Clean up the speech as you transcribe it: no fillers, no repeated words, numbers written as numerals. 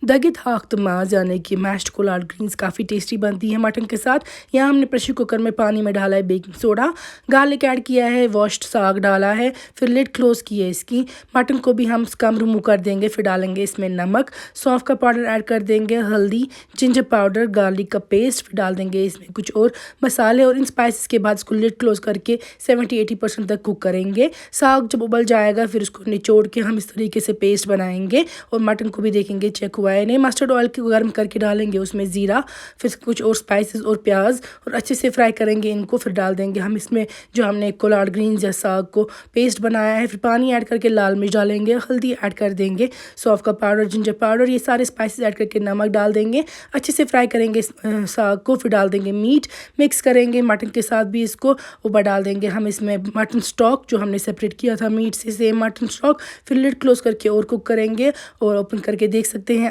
दगित हाख्त माज यानी कि मैश्ड कोलाड ग्रीन्स काफ़ी टेस्टी बनती है मटन के साथ। यहाँ हमने प्रेशर कुकर में पानी में डाला है बेकिंग सोडा, गार्लिक ऐड किया है, वॉश्ड साग डाला है, फिर लिड क्लोज की है इसकी। मटन को भी हम कम रिमूव कर देंगे, फिर डालेंगे इसमें नमक, सौंफ का पाउडर ऐड कर देंगे, हल्दी, जिंजर पाउडर, गार्लिक का पेस्ट, फिर डाल देंगे इसमें कुछ और मसाले और इन स्पाइसेस के बाद इसको लिड क्लोज करके 70-80% तक कुक करेंगे। साग जब उबल जाएगा फिर उसको निचोड़ के हम इस तरीके से पेस्ट बनाएंगे और मटन को भी देखेंगे चेक हुआ है नहीं। मस्टर्ड ऑयल को गर्म करके डालेंगे उसमें ज़ीरा, फिर कुछ और स्पाइसेस और प्याज और अच्छे से फ्राई करेंगे इनको। फिर डाल देंगे हम इसमें जो हमने कोलाड ग्रीन्स या साग को पेस्ट बनाया है। फिर पानी ऐड करके लाल मिर्च डालेंगे, हल्दी ऐड कर देंगे, सौंफ का पाउडर, जिंजर पाउडर, ये सारे स्पाइसेस ऐड करके नमक डाल देंगे। अच्छे से फ्राई करेंगे इस साग को। फिर डाल देंगे मीट, मिक्स करेंगे मटन के साथ भी इसको। ऊपर डाल देंगे हम इसमें मटन स्टॉक जो हमने सेपरेट किया था मीट से, सेम मटन स्टॉक। फिर लिड क्लोज करके और कुक करेंगे और ओपन करके देख सकते हैं।